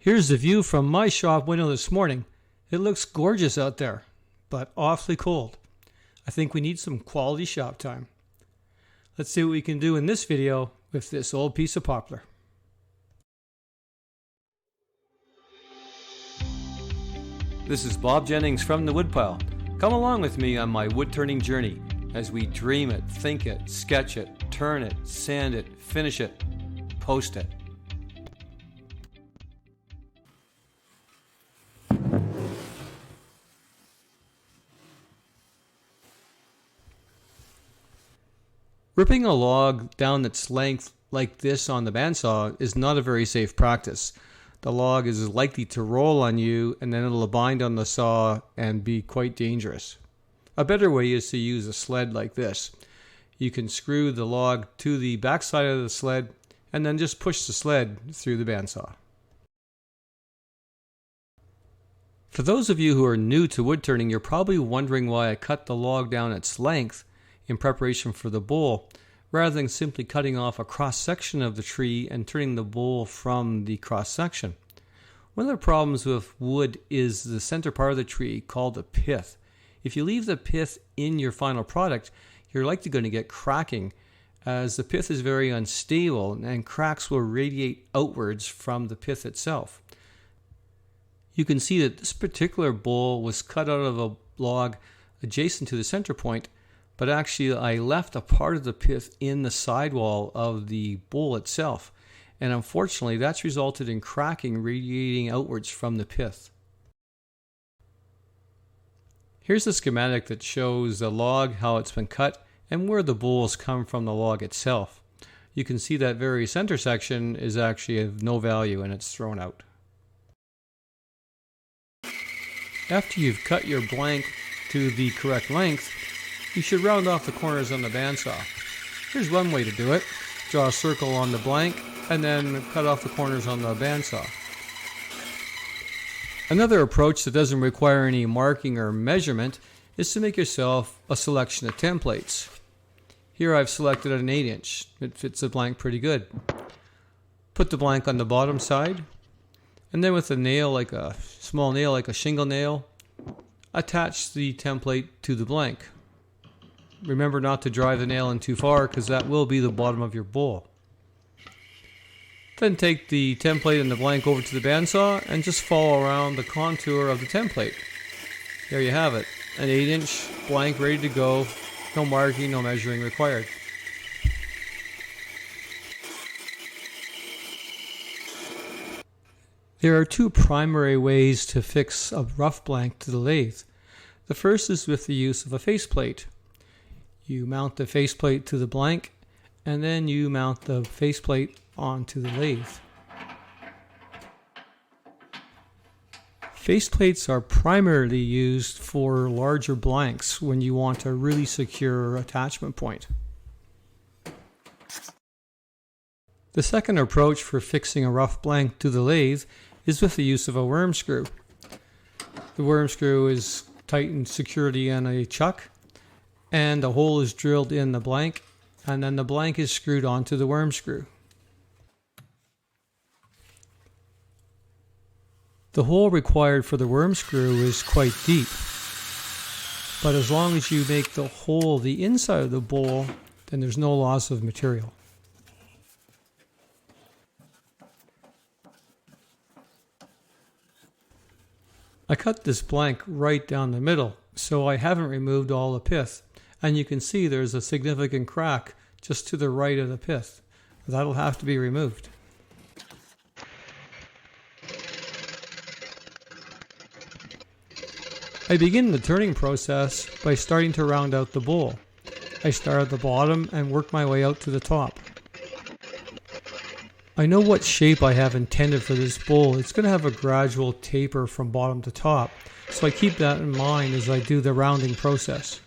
Here's the view from my shop window this morning. It looks gorgeous out there, but awfully cold. I think we need some quality shop time. Let's see what we can do in this video with this old piece of poplar. This is Bob Jennings from the WoodPile. Come along with me on my wood turning journey as we dream it, think it, sketch it, turn it, sand it, finish it, post it. Ripping a log down its length like this on the bandsaw is not a very safe practice. The log is likely to roll on you and then it'll bind on the saw and be quite dangerous. A better way is to use a sled like this. You can screw the log to the backside of the sled and then just push the sled through the bandsaw. For those of you who are new to wood turning, you're probably wondering why I cut the log down its length in preparation for the bowl, rather than simply cutting off a cross-section of the tree and turning the bowl from the cross-section. One of the problems with wood is the center part of the tree called the pith. If you leave the pith in your final product, you're likely going to get cracking, as the pith is very unstable and cracks will radiate outwards from the pith itself. You can see that this particular bowl was cut out of a log adjacent to the center point, but actually I left a part of the pith in the sidewall of the bowl itself, and unfortunately that's resulted in cracking radiating outwards from the pith. Here's the schematic that shows the log, how it's been cut, and where the bowls come from the log itself. You can see that very center section is actually of no value and it's thrown out. After you've cut your blank to the correct length, you should round off the corners on the bandsaw. Here's one way to do it. Draw a circle on the blank and then cut off the corners on the bandsaw. Another approach that doesn't require any marking or measurement is to make yourself a selection of templates. Here I've selected an 8-inch. It fits the blank pretty good. Put the blank on the bottom side, and then with a nail, like a small nail, like a shingle nail, attach the template to the blank. Remember not to drive the nail in too far because that will be the bottom of your bowl. Then take the template and the blank over to the bandsaw and just follow around the contour of the template. There you have it, an 8-inch blank ready to go, no marking, no measuring required. There are two primary ways to fix a rough blank to the lathe. The first is with the use of a faceplate. You mount the faceplate to the blank, and then you mount the faceplate onto the lathe. Faceplates are primarily used for larger blanks when you want a really secure attachment point. The second approach for fixing a rough blank to the lathe is with the use of a worm screw. The worm screw is tightened securely on a chuck, and a hole is drilled in the blank, and then the blank is screwed onto the worm screw. The hole required for the worm screw is quite deep, but as long as you make the hole the inside of the bowl, then there's no loss of material. I cut this blank right down the middle, so I haven't removed all the pith. And you can see there's a significant crack just to the right of the pith. That'll have to be removed. I begin the turning process by starting to round out the bowl. I start at the bottom and work my way out to the top. I know what shape I have intended for this bowl. It's going to have a gradual taper from bottom to top, so I keep that in mind as I do the rounding process.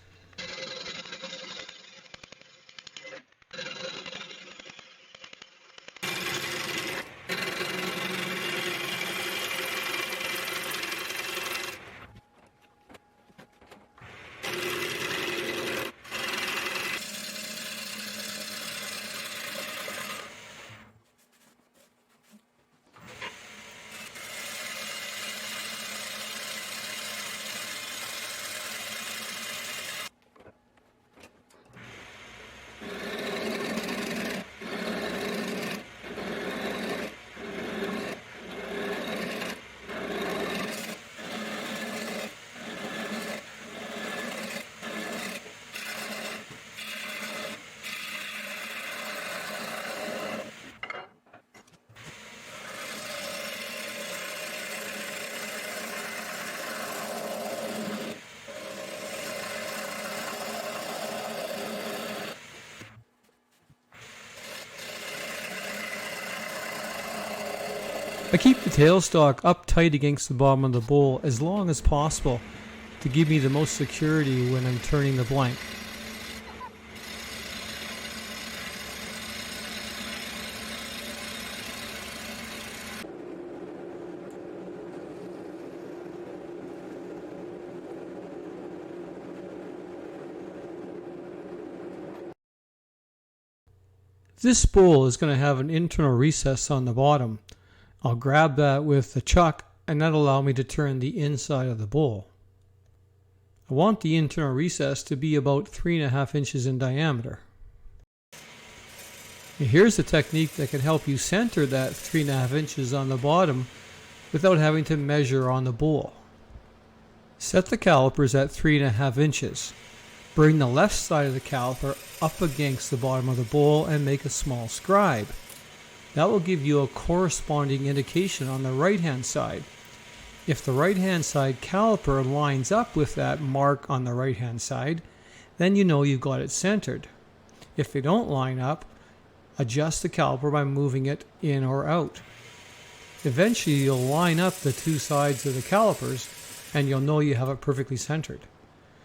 I keep the tailstock up tight against the bottom of the bowl as long as possible to give me the most security when I'm turning the blank. This spool is going to have an internal recess on the bottom. I'll grab that with the chuck and that'll allow me to turn the inside of the bowl. I want the internal recess to be about 3.5 inches in diameter. And here's a technique that can help you center that 3.5 inches on the bottom without having to measure on the bowl. Set the calipers at 3.5 inches. Bring the left side of the caliper up against the bottom of the bowl and make a small scribe. That will give you a corresponding indication on the right hand side. If the right hand side caliper lines up with that mark on the right hand side, then you know you've got it centered. If they don't line up, adjust the caliper by moving it in or out. Eventually you'll line up the two sides of the calipers and you'll know you have it perfectly centered.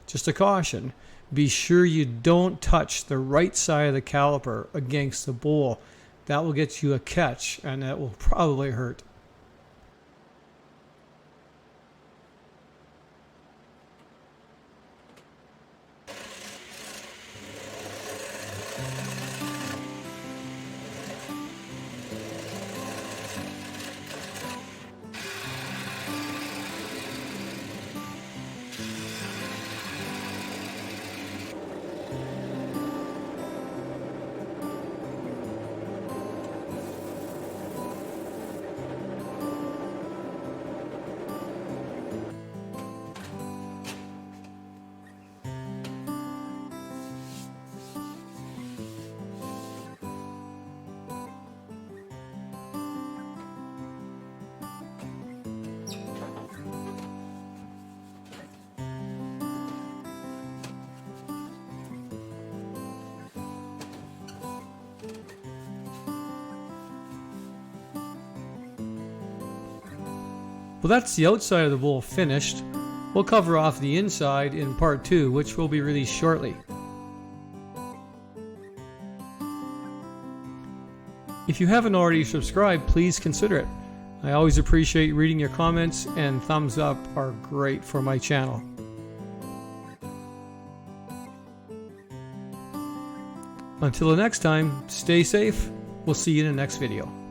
Just a caution, be sure you don't touch the right side of the caliper against the bowl. That will get you a catch and that will probably hurt. Well, that's the outside of the bowl finished. We'll cover off the inside in part 2, which will be released shortly. If you haven't already subscribed, please consider it. I always appreciate reading your comments, and thumbs up are great for my channel. Until the next time, stay safe. We'll see you in the next video.